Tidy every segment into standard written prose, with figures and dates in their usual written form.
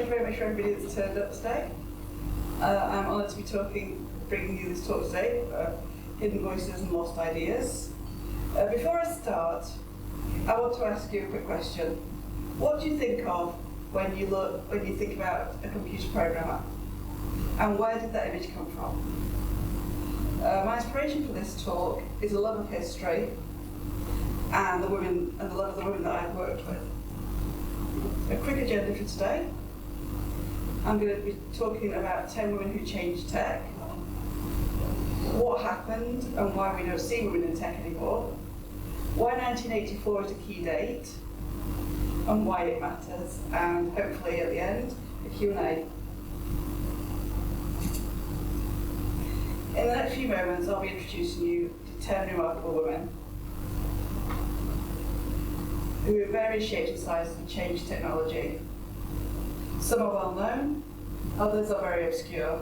you very much for everybody that's turned up today. I'm honoured to be bringing you this talk today, Hidden Voices and Lost Ideas. Before I start, I want to ask you a quick question. What do you think of when you think about a computer programmer? And where did that image come from? My inspiration for this talk is a love of history and the love of the women that I've worked with. A quick agenda for today. I'm going to be talking about 10 women who changed tech, what happened and why we don't see women in tech anymore, why 1984 is a key date, and why it matters, and hopefully at the end, a Q&A. In the next few moments, I'll be introducing you to 10 remarkable women who in various shapes and sizes have changed technology. Some are well known, others are very obscure.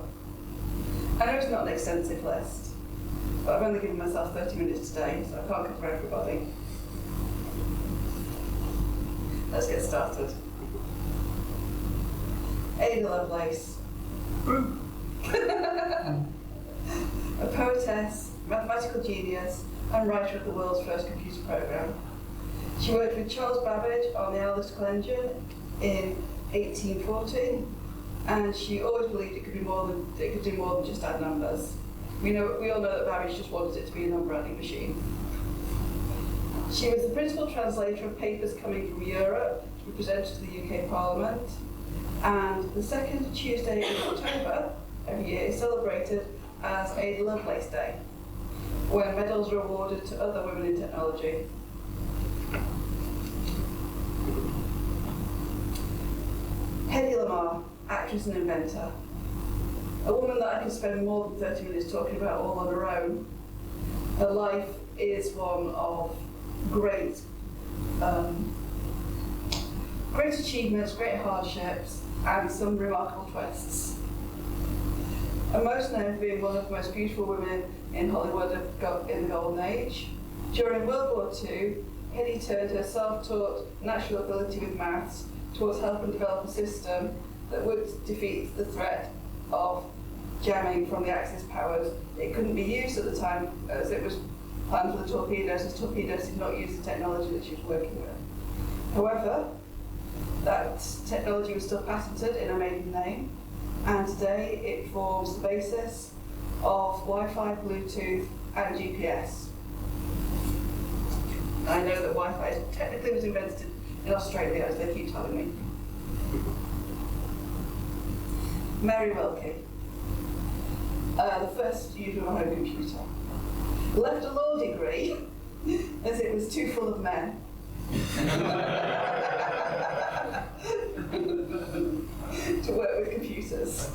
I know it's not an extensive list, but I've only given myself 30 minutes today, so I can't cover everybody. Let's get started. Ada Lovelace. A poetess, mathematical genius, and writer of the world's first computer program. She worked with Charles Babbage on the analytical engine in 1840, and she always believed it could do more than just add numbers. We all know that Babbage just wanted it to be a number-adding machine. She was the principal translator of papers coming from Europe to be presented to the UK Parliament, and the second Tuesday in October every year is celebrated as Ada Lovelace Day, when medals are awarded to other women in technology. Hedy Lamarr, actress and inventor. A woman that I could spend more than 30 minutes talking about all on her own. Her life is one of great achievements, great hardships, and some remarkable twists. And most known for being one of the most beautiful women in Hollywood in the Golden Age. During World War II, Hedy turned her self-taught natural ability with maths towards helping develop a system that would defeat the threat of jamming from the Axis powers. It couldn't be used at the time as it was planned for the torpedoes, as torpedoes did not use the technology that she was working with. However, that technology was still patented in her maiden name, and today it forms the basis of Wi-Fi, Bluetooth, and GPS. I know that Wi-Fi technically was invented in Australia, as they keep telling me. Mary Wilkie, the first user of a home computer. Left a law degree, as it was too full of men. to work with computers.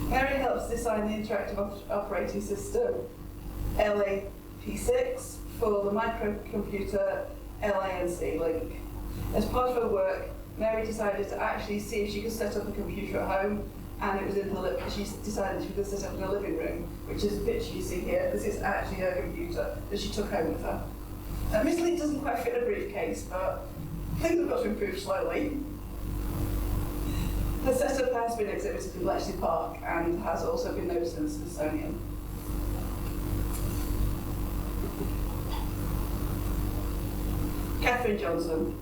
Mary helps design the interactive operating system, LAP6, for the microcomputer LANC Link. As part of her work, Mary decided to actually see if she could set up a computer at home, and it was she decided she could set up in her living room, which is the picture you see here. This is actually her computer that she took home with her. Admittedly, it doesn't quite fit in a briefcase, but things have got to improve slowly. Her setup has been exhibited in Bletchley Park and has also been noticed in the Smithsonian. Katherine Johnson.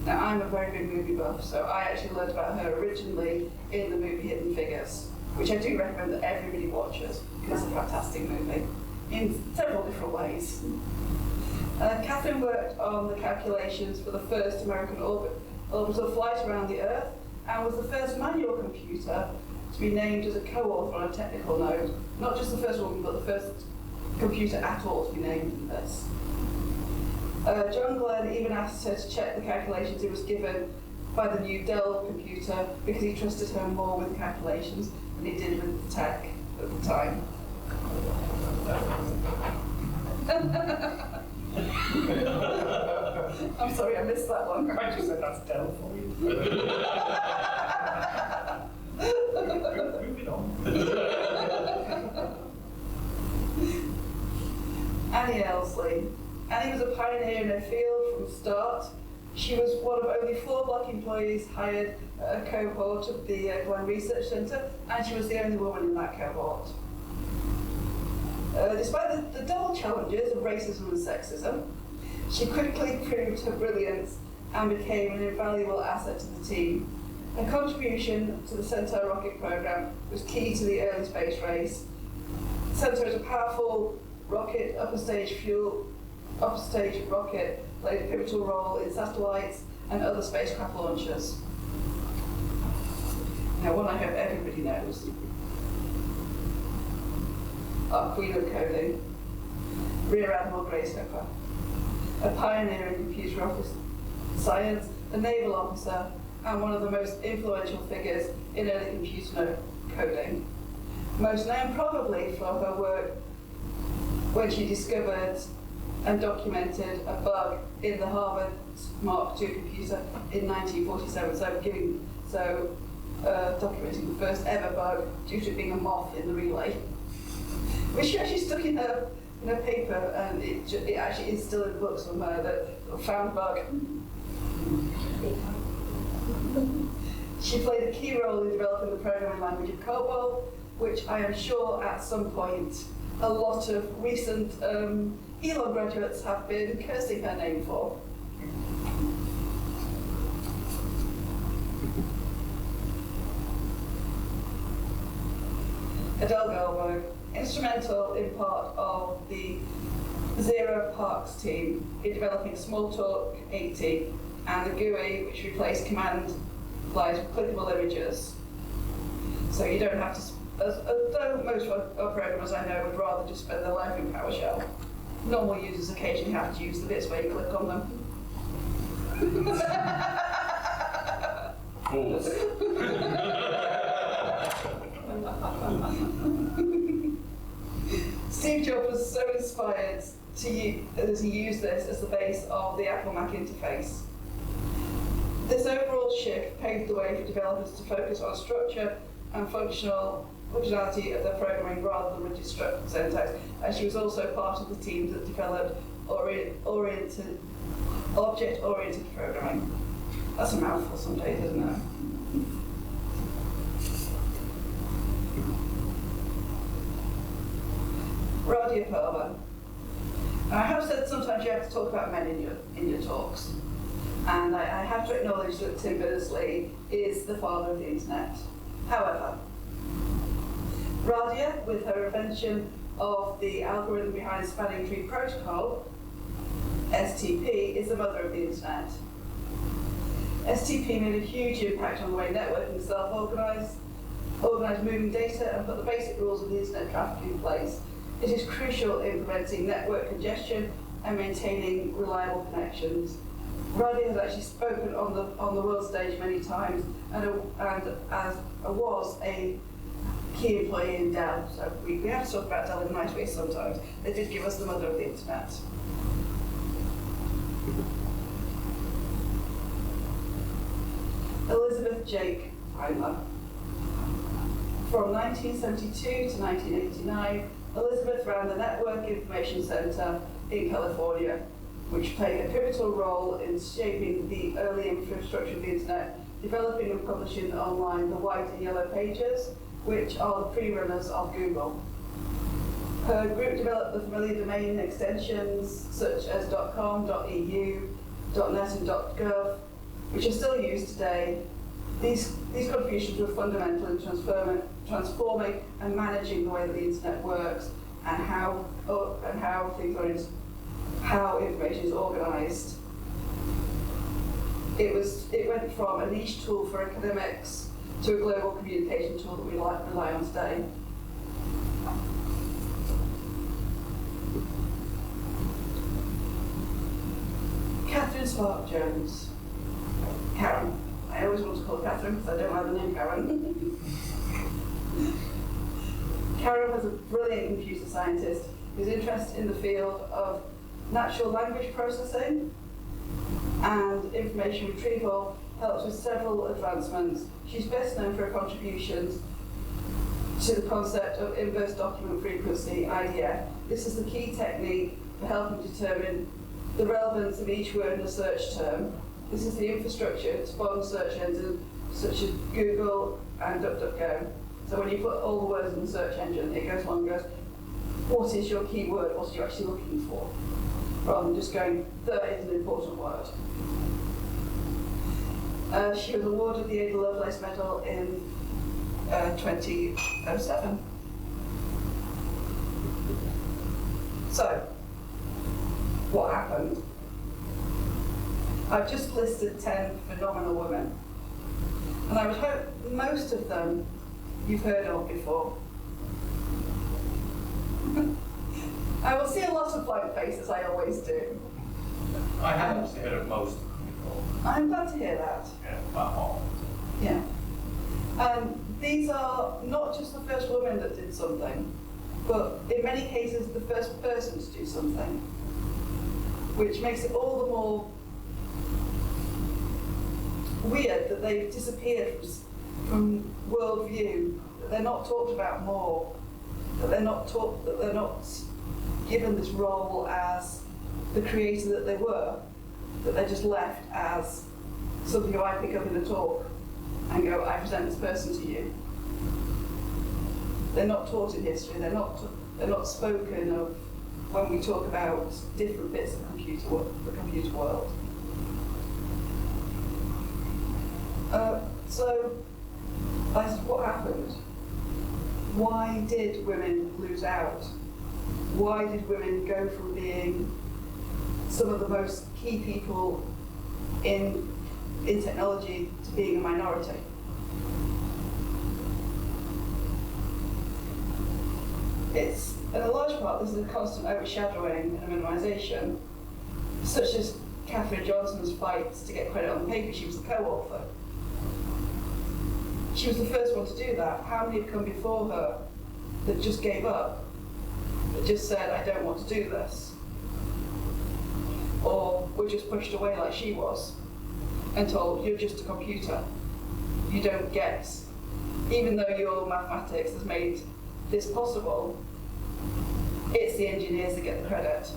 Now, I'm a very big movie buff, so I actually learned about her originally in the movie Hidden Figures, which I do recommend that everybody watches, because it's a fantastic movie, in several different ways. Katherine worked on the calculations for the first American orbital flight around the Earth, and was the first manual computer to be named as a co-author on a technical note. Not just the first woman, but the first computer at all to be named in this. John Glenn even asked her to check the calculations he was given by the new Dell computer because he trusted her more with calculations than he did with the tech at the time. I'm sorry, I missed that one. I just said that's Dell for you. Moving on. Annie Elsley. Annie was a pioneer in her field from the start. She was one of only 4 black employees hired at a cohort of the Glen Research Centre, and she was the only woman in that cohort. Despite the double challenges of racism and sexism, she quickly proved her brilliance and became an invaluable asset to the team. Her contribution to the Centaur rocket program was key to the early space race. Centaur is a powerful rocket, upper stage rocket, played a pivotal role in satellites and other spacecraft launches. Now, one I hope everybody knows. Our Queen of Coding, Rear Admiral Grace Hopper, a pioneer in computer office science, a naval officer, and one of the most influential figures in early computer coding. Most known probably for her work when she discovered and documented a bug in the Harvard Mark II computer in 1947, documenting the first ever bug due to being a moth in the relay, which she actually stuck in her paper, and it actually is still in books from her, that found bug. She played a key role in developing the programming language of COBOL, which I am sure at some point a lot of recent Elon graduates have been cursing her name for. Adele Goldberg, instrumental in part of the Zero Parks team in developing Smalltalk 80 and the GUI, which replaced command lines with clickable images. So you don't have to, although most of our programmers I know would rather just spend their life in PowerShell. Normal users occasionally have to use the bits where you click on them. Steve Jobs was so inspired as he used this as the base of the Apple Mac interface. This overall shift paved the way for developers to focus on structure and functionality of their programming rather than rigid syntax, and she was also part of the team that developed object-oriented programming. That's a mouthful some days, isn't it? Radia Perlman. Now, I have said sometimes you have to talk about men in your talks, and I have to acknowledge that Tim Berners-Lee is the father of the internet. However, Radia, with her invention of the algorithm behind Spanning Tree Protocol, STP, is the mother of the internet. STP made a huge impact on the way networking self-organized, moving data, and put the basic rules of the internet traffic in place. It is crucial in preventing network congestion and maintaining reliable connections. Radia has actually spoken on the world stage many times, and was a key employee in Dell. So we have to talk about Dell in a nice way sometimes. They did give us the mother of the internet. Elizabeth Jake Fienler. From 1972 to 1989, Elizabeth ran the Network Information Center in California, which played a pivotal role in shaping the early infrastructure of the internet, developing and publishing online the white and yellow pages, which are the pre-runners of Google. Her group developed the familiar domain extensions such as .com, .eu, .net and .gov, which are still used today. These contributions were fundamental in transforming and managing the way that the internet works and how information is organized. It went from a niche tool for academics to a global communication tool that we rely on today. Karen Spark-Jones. Karen. I always want to call her Catherine because I don't like the name Karen. Karen was a brilliant computer scientist whose interest in the field of natural language processing and information retrieval helped with several advancements. She's best known for her contributions to the concept of inverse document frequency, IDF. This is the key technique for helping determine the relevance of each word in a search term this is the infrastructure to spawn search engines such as Google and DuckDuckGo. So when you put all the words in the search engine, it goes along and goes, what is your keyword? What are you actually looking for? Rather than just going, that is an important word. She was awarded the Ada Lovelace Medal in 2007. So, what happened? I've just listed 10 phenomenal women, and I would hope most of them you've heard of before. I will see a lot of blank faces, I always do. I haven't heard of most of them before. I'm glad to hear that. Yeah, about all. Yeah. These are not just the first woman that did something, but in many cases the first person to do something, which makes it all the more weird that they've disappeared from world view, that they're not talked about more, that they're not given this role as the creator that they were, that they're just left as something I pick up in a talk and go, I present this person to you. They're not taught in history, they're not spoken of when we talk about different bits of the computer world. So, what happened? Why did women lose out? Why did women go from being some of the most key people in technology to being a minority? It's, in a large part, this is a constant overshadowing and minimisation, such as Catherine Johnson's fights to get credit on the paper. She was the co-author. She was the first one to do that. How many have come before her that just gave up, that just said, I don't want to do this? Or were just pushed away like she was and told, you're just a computer. You don't get, even though your mathematics has made this possible, it's the engineers that get the credit.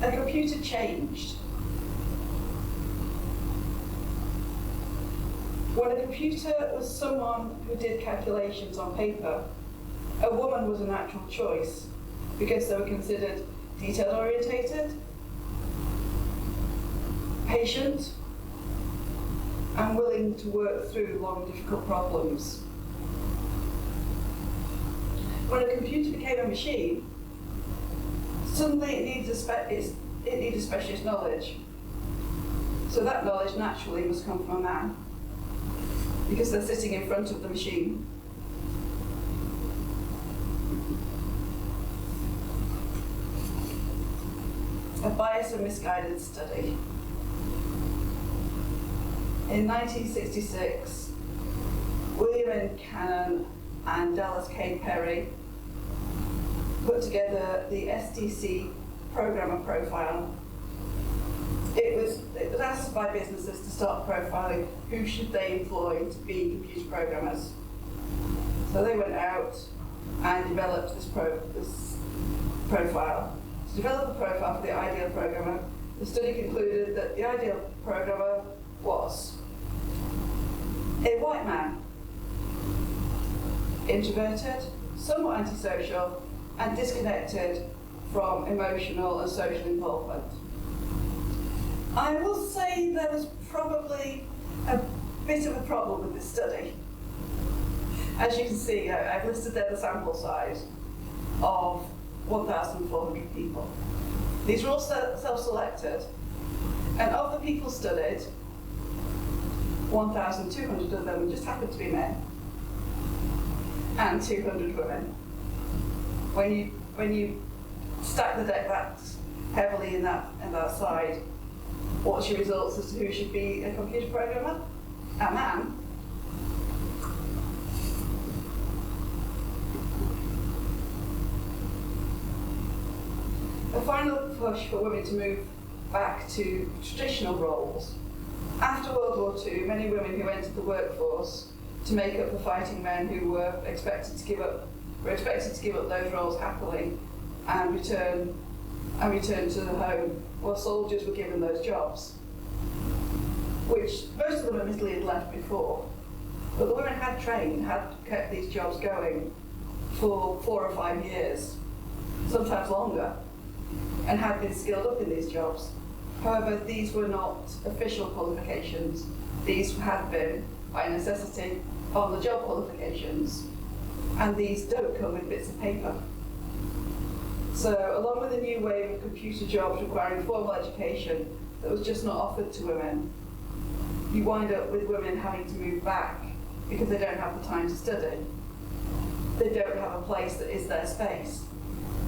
A computer changed. When a computer was someone who did calculations on paper, a woman was a natural choice because they were considered detail-orientated, patient, and willing to work through long, difficult problems. When a computer became a machine, suddenly it needed specialist knowledge. So that knowledge naturally must come from a man, because they're sitting in front of the machine. A biased and misguided study. In 1966, William N. Cannon and Dallas K. Perry put together the SDC programmer profile. It was asked by businesses to start profiling who should they employ to be computer programmers. So they went out and developed this profile. To develop a profile for the ideal programmer, the study concluded that the ideal programmer was a white man, introverted, somewhat antisocial, and disconnected from emotional and social involvement. I will say there was probably a bit of a problem with this study. As you can see, I've listed there the sample size of 1,400 people. These were all self-selected, and of the people studied, 1,200 of them just happened to be men, and 200 women. When you stack the deck that heavily in that side, what's your results as to who should be a computer programmer? A man. A final push for women to move back to traditional roles. After World War II, many women who entered the workforce to make up for fighting men who were expected to give up were expected to give up those roles happily and return to the home, while soldiers were given those jobs, which most of them admittedly had left before. But the women had trained, had kept these jobs going for 4 or 5 years, sometimes longer, and had been skilled up in these jobs. However, these were not official qualifications. These had been, by necessity, on-the-job qualifications, and these don't come with bits of paper. So, along with a new wave of computer jobs requiring formal education that was just not offered to women, you wind up with women having to move back because they don't have the time to study. They don't have a place that is their space.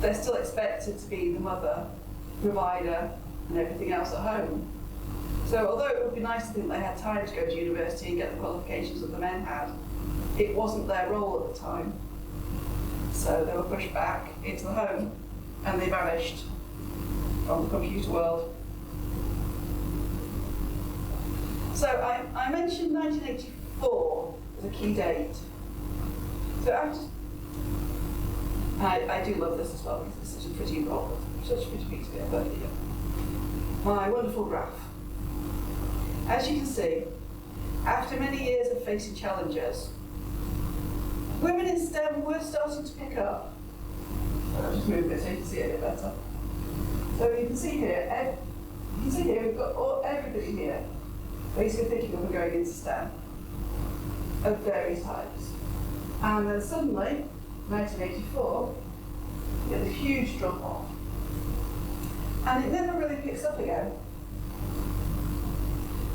They're still expected to be the mother, provider, and everything else at home. So although it would be nice to think they had time to go to university and get the qualifications that the men had, it wasn't their role at the time. So they were pushed back into the home, and they vanished from the computer world. So I mentioned 1984 as a key date. So after, I do love this as well because it's such a pretty roll, such a pretty piece of it, but yeah. My wonderful graph. As you can see, after many years of facing challenges, women in STEM were starting to pick up. I'll just move this so you can see it a bit better. So you can see here, we've got everybody here basically thinking of going into STEM of various types. And then suddenly, 1984, you get this huge drop off. And it never really picks up again.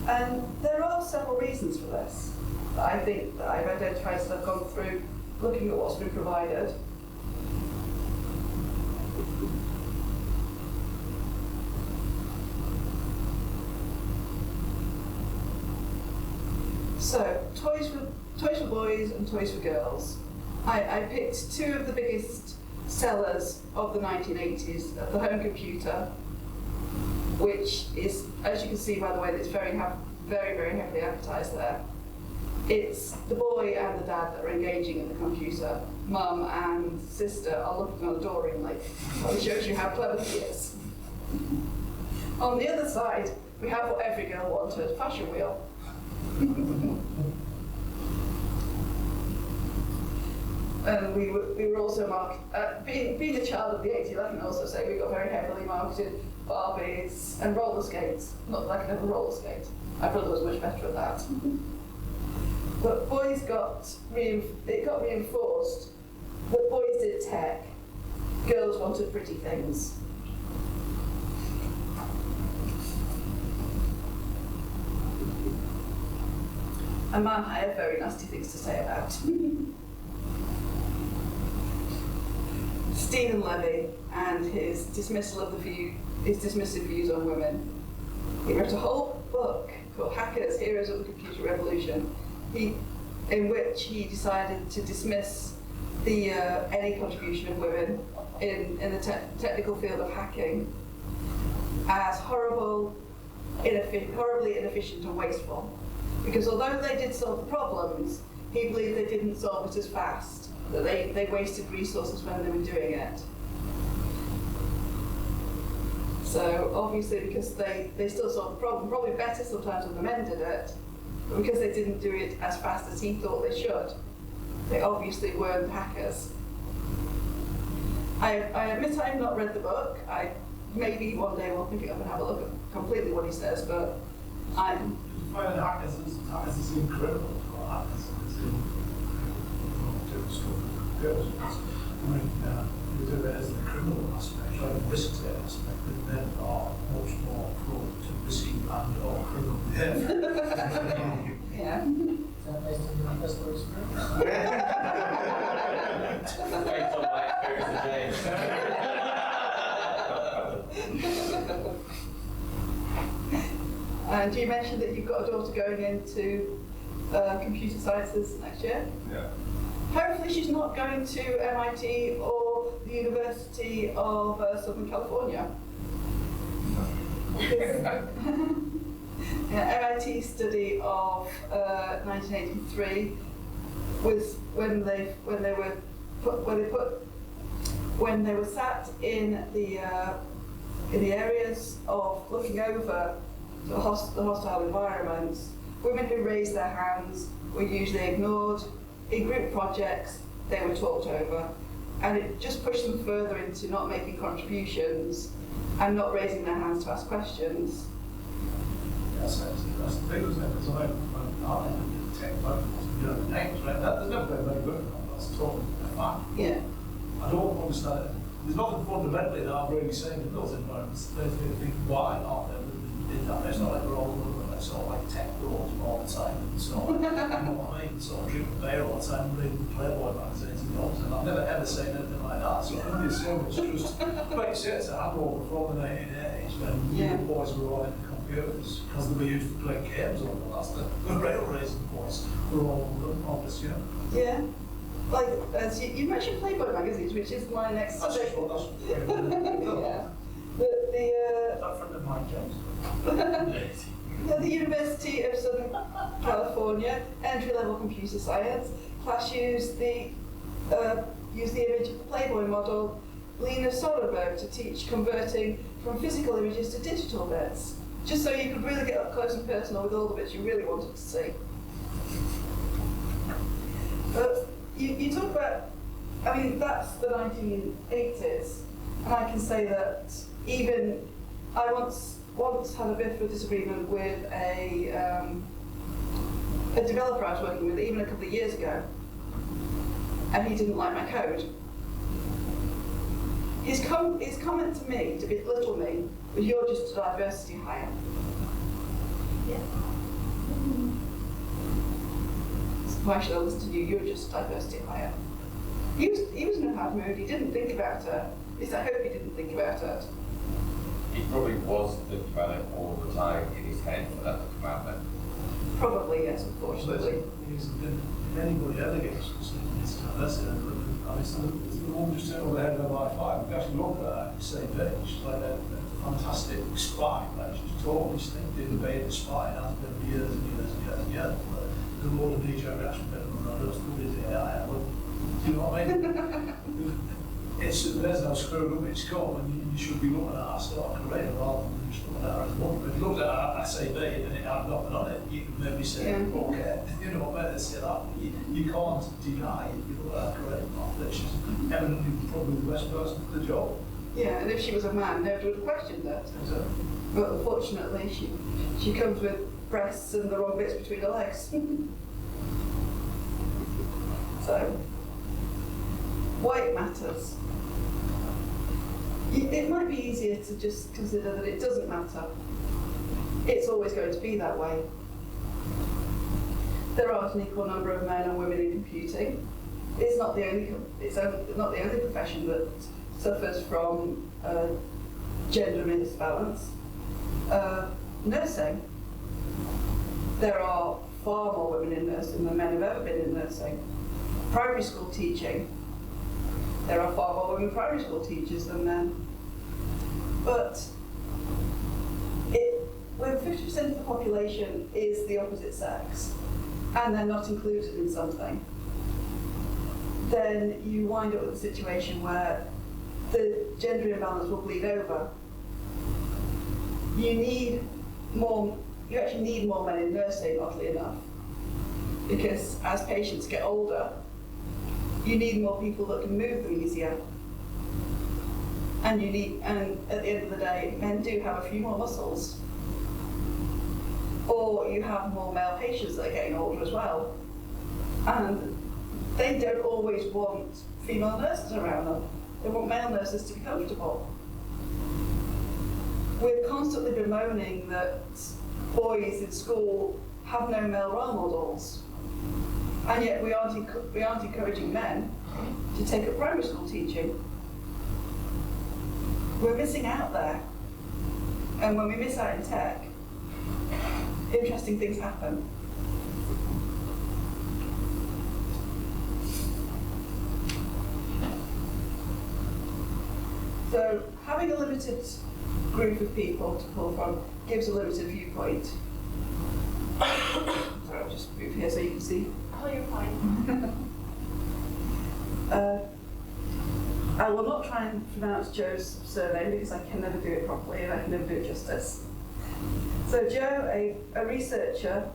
And there are several reasons for this that I think that I've identified as I've gone through looking at what's been provided. So, toys for boys and toys for girls. I picked 2 of the biggest sellers of the 1980s of the home computer, which is, as you can see by the way, it's very, very heavily advertised there. It's the boy and the dad that are engaging in the computer. Mum and sister are looking on adoringly. It shows you how clever he is. On the other side, we have what every girl wanted, fashion wheel. And we were also being a child of the 80s, I can also say we got very heavily marketed Barbies and roller skates. Not that I could ever roller skate. My brother was much better at that. But boys it got reinforced that boys did tech, girls wanted pretty things. A man I have very nasty things to say about. Steven Levy and his dismissal of his dismissive views on women. He wrote a whole book called Hackers, Heroes of the Computer Revolution, in which he decided to dismiss any contribution of women in the technical field of hacking as horribly inefficient and wasteful. Because although they did solve the problems, he believed they didn't solve it as fast, that they wasted resources when they were doing it. So obviously because they still solved the problem, probably better sometimes when the men did it, but because they didn't do it as fast as he thought they should, they obviously weren't hackers. I admit I have not read the book. Maybe one day we'll pick it up and have a look at completely what he says, but I'm... Well, hackers is incredible for hackers. Girls. I mean, you do it as the criminal aspect, like the risk aspect, but men are much more prone to risky and or criminal behavior. Yeah. Is that based on your personal experience? Based on my experience today. And you mentioned that you've got a daughter going into computer sciences next year. Yeah. Hopefully she's not going to MIT or the University of Southern California. MIT study of 1983 was when they were when they were sat in the areas of looking over the hostile environments, women who raised their hands were usually ignored. In group projects, they were talked over, and it just pushed them further into not making contributions and not raising their hands to ask questions. That's the thing, isn't it? Because I did the tech focus, you know, the names, right? There's never been very good enough. That's totally fine. Yeah. I don't understand it. There's nothing fundamentally that I'm really saying in those environments. There's think why aren't there in that? It's not like we're all looking at sort of like tech roles all the time and so on. You know what I mean? Sort of drinking beer all the time, reading Playboy magazines and all, and I've never ever seen anything like that. So I think it's so much just like you said, it's a hangover from the 1980s when you boys were all into computers because they were used to play games over the last the rail racing boys were all obvious, you know. Yeah. Like, as you mentioned Playboy magazines, which is my next subject. Yeah. That friend of mine, James. The University of Southern California, entry-level computer science class used the image of the Playboy model, Lena Soderbergh, to teach converting from physical images to digital bits, just so you could really get up close and personal with all the bits you really wanted to see. But you talk about, I mean, that's the 1980s, and I can say that even I once had a bit of a disagreement with a developer I was working with, even a couple of years ago, and he didn't like my code. His comment to me, to belittle me, was, "You're just a diversity hire." Yeah. Why should I listen to you? You're just a diversity hire. He was in a bad mood. He didn't think about it. At least I hope he didn't think about it. He probably was thinking about it all the time in his head for that to come out then. Probably, yes, unfortunately. If anybody ever gets it's diversity, I mean, it's the one just over the head of MI5. We actually looked at that, say, she's like a fantastic spy. Like, she's totally distinctive, being a spy, and has been for years and years and years and years. The Lord of DJ reaction better than I just do it. Do you know what I mean? There's no screw up, it's got, and you should be looking at our sort of career rather than just looking at her as one. If you looked at our SAB and it had nothing on it, you could maybe say, okay, you know, better say that. You can't deny it. You look at her career path that she's eminently probably the best person for the job. Yeah, and if she was a man, nobody would have questioned that. Exactly. But unfortunately, she comes with breasts and the wrong bits between her legs. So, why it matters. It might be easier to just consider that it doesn't matter. It's always going to be that way. There are an equal number of men and women in computing. It's not the only profession that suffers from gender imbalance. Nursing. There are far more women in nursing than men have ever been in nursing. Primary school teaching. There are far more women primary school teachers than men. But when 50% of the population is the opposite sex, and they're not included in something, then you wind up with a situation where the gender imbalance will bleed over. You actually need more men in nursing, oddly enough, because as patients get older, you need more people that can move them easier. And at the end of the day, men do have a few more muscles. Or you have more male patients that are getting older as well. And they don't always want female nurses around them. They want male nurses to be comfortable. We're constantly bemoaning that boys in school have no male role models. And yet we aren't encouraging men to take up primary school teaching. We're missing out there. And when we miss out in tech, interesting things happen. So having a limited group of people to pull from gives a limited viewpoint. Sorry, I'll just move here so you can see. Oh, you're fine. will not try and pronounce Joe's surname because I can never do it properly and I can never do it justice. So Joe, a researcher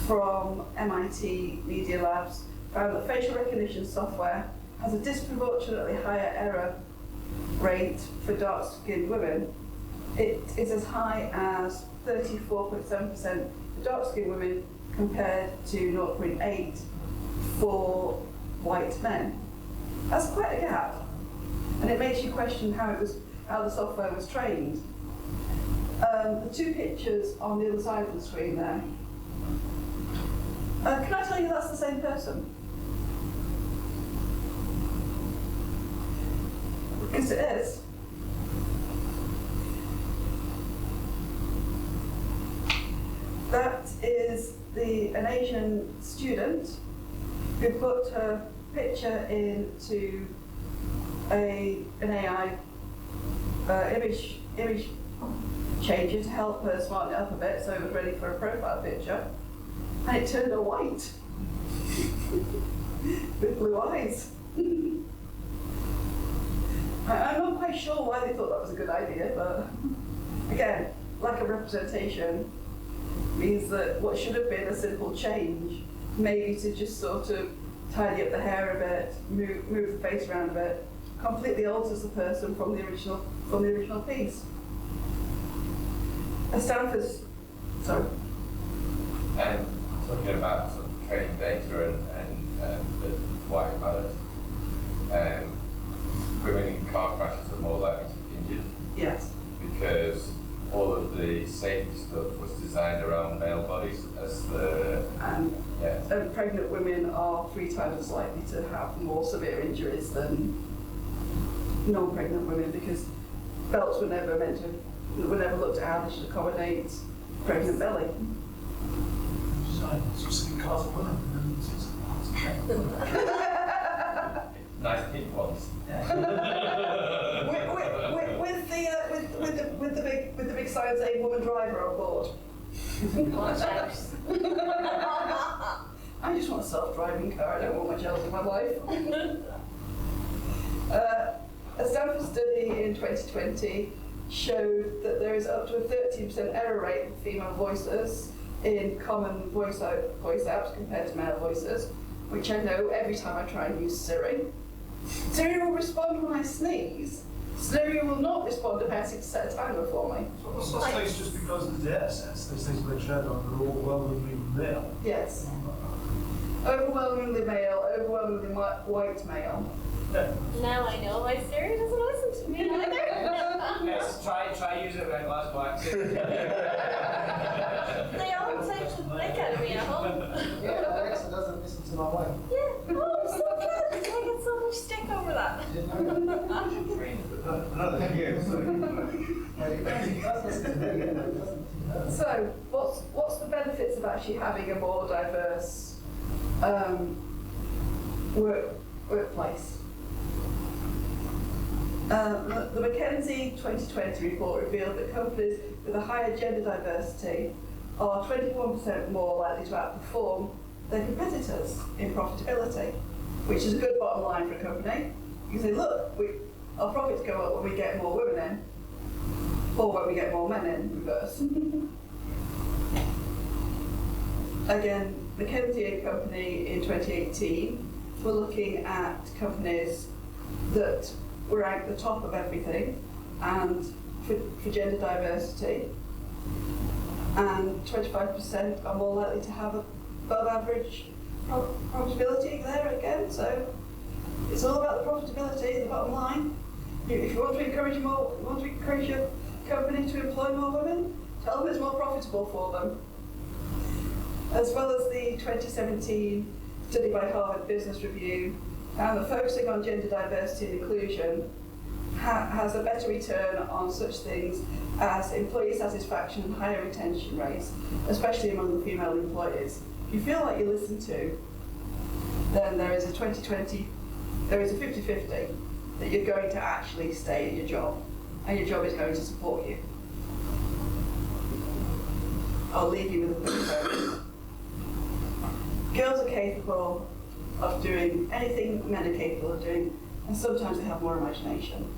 from MIT Media Labs, found that facial recognition software has a disproportionately higher error rate for dark-skinned women. It is as high as 34.7% for dark-skinned women compared to 0.8 for white men. That's quite a gap, and it makes you question how the software was trained. The two pictures on the other side of the screen there. Can I tell you that's the same person? Because it is. That is an Asian student who put her picture into an AI image changer to help her smarten it up a bit so it was ready for a profile picture, and it turned her white with blue eyes. I'm not quite sure why they thought that was a good idea, but again, lack of representation means that what should have been a simple change, maybe to just sort of tidy up the hair a bit, move the face around a bit, completely alters the person from the original piece. Stanford's, sorry. And talking about sort of training data and the white matters, women in car crashes are more likely to be injured. Yes. Because all of the safety stuff was designed around male bodies as the... And pregnant women are 3 times as likely to have more severe injuries than non-pregnant women, because belts were never looked at how they should accommodate pregnant belly. Specific cars of women. Nice pink ones. with the big sign saying "woman driver" on board. I just want a self-driving car. I don't want much else in my life. A Stanford study in 2020 showed that there is up to a 13% error rate for female voices in common voice apps compared to male voices, which I know every time I try and use Siri. Siri will respond when I sneeze. Siri will not respond if I ask it to set a timer for me. So what's this case just because of the data sets, those things have been shared on, they're overwhelmingly male? Yes. Overwhelmingly male, overwhelmingly white male. Now I know why Siri doesn't listen to me either. Yes, try using it when glass black. They all take the mic out of me at home. Yeah, Alexa doesn't listen to my wife. Yeah, oh, I'm so glad because I get so much stick over that. Another year. So, what's the benefits of actually having a more diverse workplace? The McKinsey 2020 report revealed that companies with a higher gender diversity are 21% more likely to outperform their competitors in profitability, which is a good bottom line for a company. You can say, look, our profits go up when we get more women in, or when we get more men in, reverse. Again, McKinsey and Company in 2018 were looking at companies that were at the top of everything, and for gender diversity, and 25% are more likely to have above average profitability there again. So it's all about the profitability, the bottom line. If you want to encourage your company to employ more women, tell them it's more profitable for them. As well as the 2017 study by Harvard Business Review found that focusing on gender diversity and inclusion has a better return on such things as employee satisfaction and higher retention rates, especially among the female employees. If you feel like you're listened to, then there is a 50-50 that you're going to actually stay in your job, and your job is going to support you. I'll leave you with a quick quote. Girls are capable of doing anything men are capable of doing, and sometimes they have more imagination.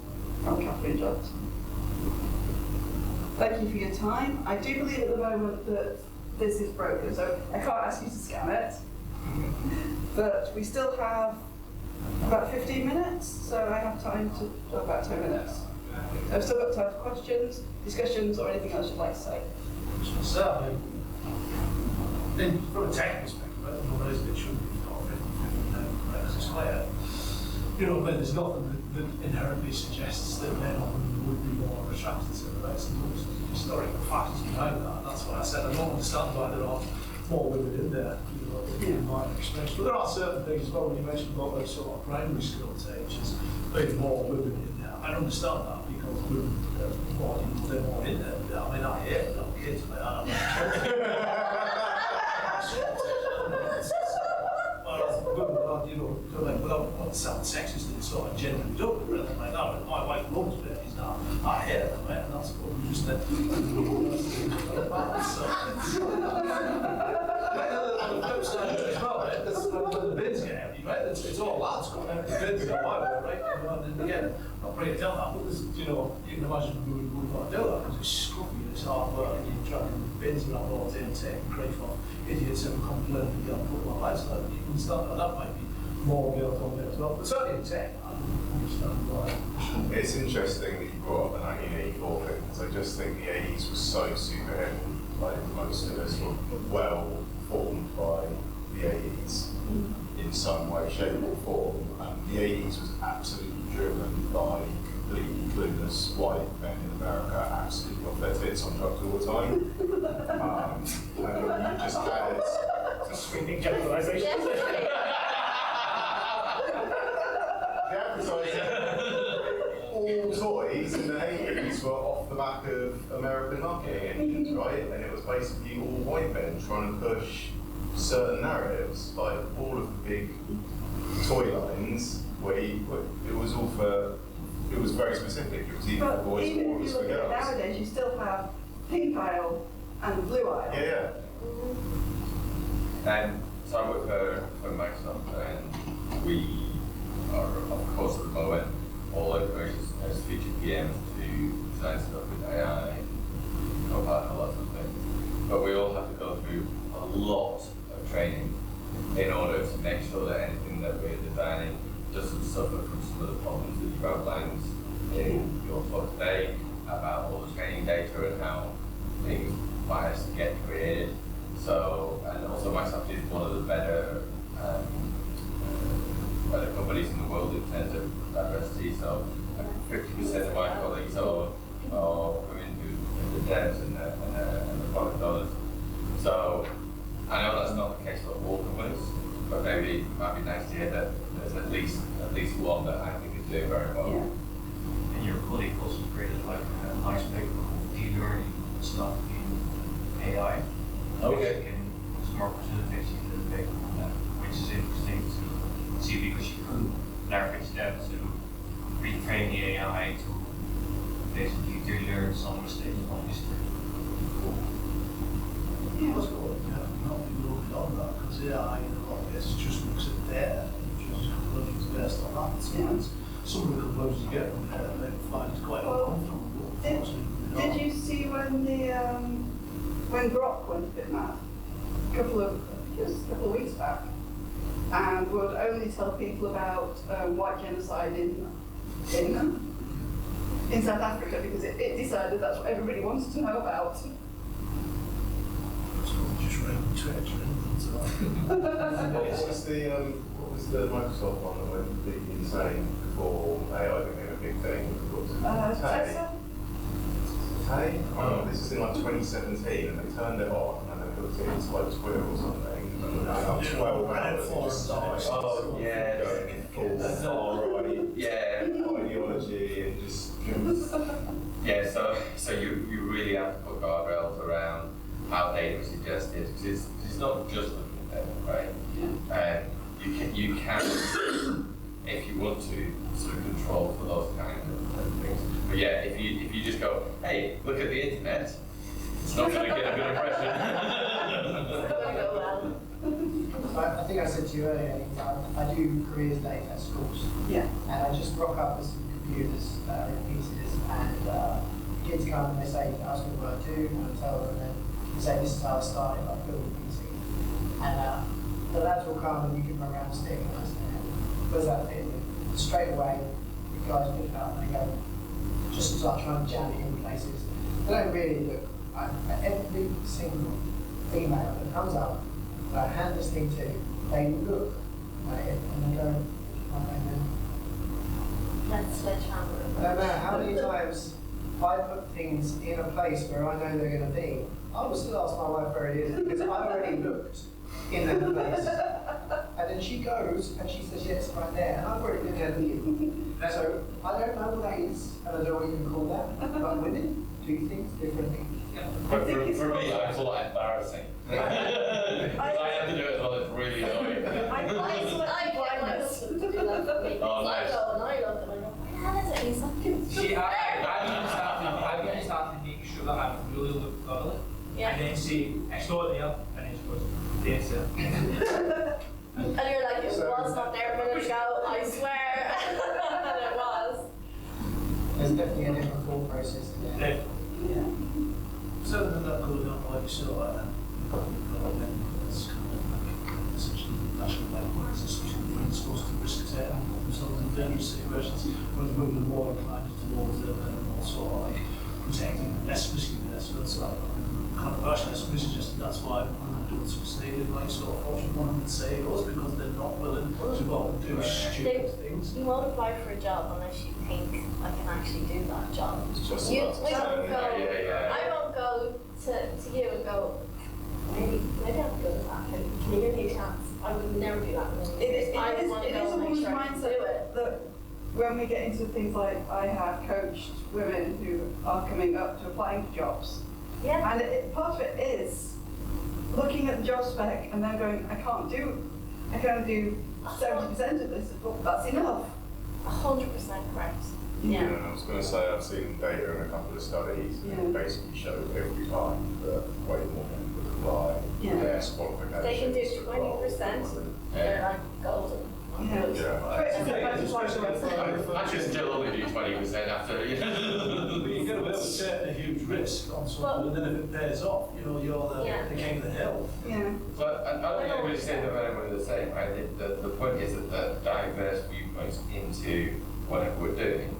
From Catherine Judd. Thank you for your time. I do believe at the moment that this is broken, so I can't ask you to scan it. But we still have about 15 minutes, so I have time to talk about 10 minutes. I've still got time for questions, discussions, or anything else you'd like to say. Certainly, from a tech perspective, I don't know what it is that should be taught because it's clear. You know, but there's nothing that inherently suggests that men or women would be more attracted to the rights and those historical factors behind that. And that's what I said. I don't understand why there are more women in there, you know, in my experience. But there are certain things as well, when you mentioned about those sort of primary school teachers, being more women in there. I understand that because women are more, they're more in there. I mean, I hate little kids, but I don't you know, like, without not sound sexist and sort of genuinely joke or anything like that, but my wife loves babies now. I hate them, right? And that's what we just did. The bins get empty, right? It's all lads going out, the bins are wide, right? And again, not bringing it down that, but there's, you know, you can imagine we would not do that because it's scruffy and it's hard work and you're dragging bins around all day and taking grief off idiots and complaining and you don't put my lives like that. You can start that might be more built on there as well, but certainly in tech, I understand why. It's interesting that you brought up the 1984 thing, because I just think the 80s was so super heavy, like most of us were well formed by the 80s in some way, shape or form. The 80s was absolutely driven by completely clueless white men in America, absolutely off their tits on drugs all the time. And you just had it. It's a sweeping generalisation. All toys in the 80s were off the back of American marketing engines, right? And it was basically all white men trying to push certain narratives, like all of the big toy lines, where it was all for, it was very specific. It was either for boys or it was for girls. Nowadays, you still have pink aisle and blue aisle. Yeah. And so I work for Microsoft, and we are, of course, at the moment, all over as featured PMs to design stuff with AI, Copilot, and lots of things. But we all have to go through a lot of training in order to make sure that anything that we're designing doesn't suffer from some of the problems that you've outlined in your talk today about all the training data and how things bias get created. So, and also Microsoft is one of the better companies in the world in terms of diversity. So 50% of my colleagues are women who are the devs and the product owners. So I know that's not the case for all companies, but maybe it might be nice to hear that there's at least one that I think is doing very well. Yeah. And your colleague also created like a nice paper called e-learning stuff in AI. Okay. It's more presentation in the paper on that, which is interesting to see because you could leverage that to retrain the AI to basically to learn some mistakes from history. Yeah, that's cool. Yeah, not people looking on that because AI in a lot of cases just looks at data and just conclusions based on that. So some of the conclusions you get from data they find is quite uncomfortable. Did you see when Grok went a bit mad? A couple of weeks back, and would only tell people about white genocide in South Africa because it decided that's what everybody wants to know about. Just random Twitter. What was the Microsoft one that went completely insane before AI became a big thing? Tesla? This is in like 2017, and they turned it on, and they hooked it into like Twitter or something, and about 12 hours it just started. Oh, yeah. Yeah. Ideology and just. Yeah, so you really have to put guardrails around how data is ingested, because it's not just looking at data, right? And you can, if you want to, sort of control for those kind of things. But yeah, if you just go, hey, look at the internet, it's not going to get a good impression. So I think I said to you earlier, I do careers days at schools. Yeah. And I just rock up with some computers in pieces, and kids come and they say, ask me what I do, and I tell them, and then they say, this is how I started, I built a PC. And the lads will come and you give them a round stick, and I say, where's that fit? And straight away, the guys pick it up and they go, just start trying to jam it in places. They don't really look. Every single female that comes up, I hand this thing to, they look at it and they go, okay, then. That's sledgehammer. No matter how many times I put things in a place where I know they're going to be, I will still ask my wife where it is because I've already looked in that place. And then she goes and she says, yes, right there. And I've already been there with you. So I don't know what that is, and I don't know what you can call that. But women do things differently. But for me, I call it embarrassing. Because I have to do it as well, it's really annoying. I get my husband to do that for me. Oh, nice. I go and I look and I go, where the hell is it? He's like, See, I get started making sure that I'm really look thoroughly. Yeah. And then say, it's not there, and then she goes, yes, sir. and you're like, it was not there a minute ago, I swear. And it was. There's definitely a different thought process in there. Yeah. So then that goes on like so it's kind of like essentially national level especially when it's supposed to risk taking themselves in dangerous situations, whereas women are more inclined towards it and also like protecting less risky investments. So kind of personally I suggest that's why women don't succeed in like sort of Fortune 100 CEOs because they're not willing to go and do stupid things. You won't apply for a job unless you think I can actually do that job. It's just You, about I won't go. Yeah. I won't go to you and go. Maybe I'm good at that. Can you give me a chance? I would never do that. It is a woman's do mindset it. that when we get into things like I have coached women who are coming up to applying for jobs, Yeah. and part of it is looking at the job spec and then going, I can only do 70% of this, but that's enough. 100% correct. Yeah. Yeah, I was going to say, I've seen data in a couple of studies that basically show every time that way more men would apply less qualifications. They can do 20%. They're like golden. I should still only do 20% after, you know. But you get away with taking a huge risk on something, and then if it pays off, you know, you're the king of the hill. Yeah. But I don't think anybody say that everyone is the same, right? The point is that the diverse viewpoints into whatever we're doing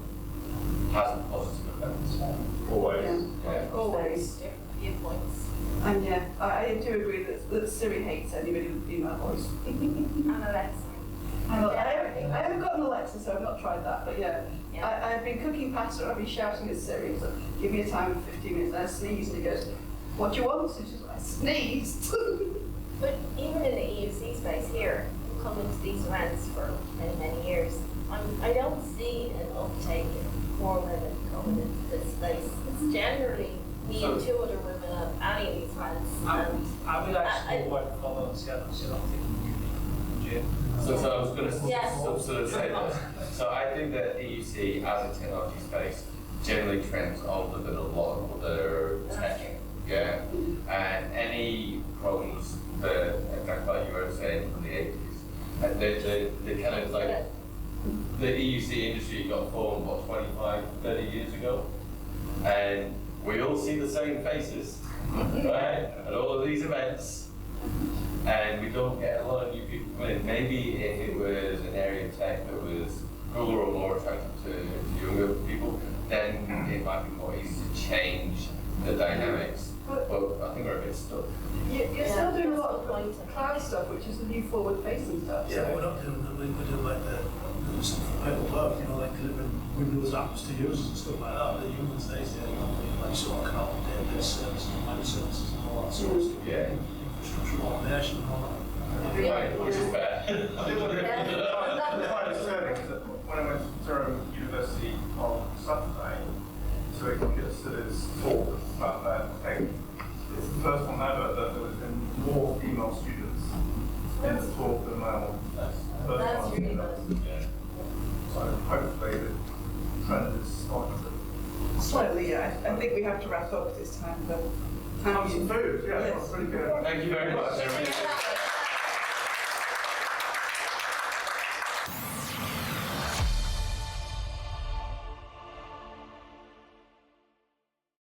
has a positive effect. Always. Yeah. Always. Different viewpoints. And yeah, I do agree that Siri hates anybody with a female voice. And Alexa. I haven't got an Alexa, so I've not tried that, but yeah. I've been cooking pasta, I've been shouting at Siri, so give me a time of 15 minutes, and I sneeze, and he goes, what do you want? And she's like, I sneezed. But even in the EUC space here, coming to these events for many, many years, I don't see an uptake in more women coming into this space. It's generally me and two other women at any of these events. I would actually work follow and say, I'm thinking you Jim. So I was going to Yeah. sort of say that. So I think that EUC as a technology space generally trends older than a lot of other tech. Yeah. And any problems that, in fact, like you were saying from the 80s, they kind of like, the EUC industry got formed, what, 25, 30 years ago? And we all see the same faces, right? At all of these events. And we don't get a lot of new people come in. Maybe if it was an area of tech that was cooler or more attractive to younger people, then it might be more easy to change the dynamics. But I think we're a bit stuck. You're still doing a lot of cloud stuff, which is the new forward-facing stuff. Yeah, we're not doing we're doing like the stuff for people work, you know, like delivering Windows apps to users and stuff like that. The humans these days, you know, like sort of cloud database services and microservices and all that sort of stuff. Yeah. Infrastructure automation and all that. Right, which is bad. I think what they're trying to say is that when I went to Durham University on Saturday to a computer studies talk about that thing, it's the first one ever that there has been more female students in the talk than male. That's really good. Yeah. So hopefully the trend is starting to. Slightly, yeah. I think we have to wrap up this time, but Have some food, yeah, Yes. that's pretty good. Thank you very much, everybody.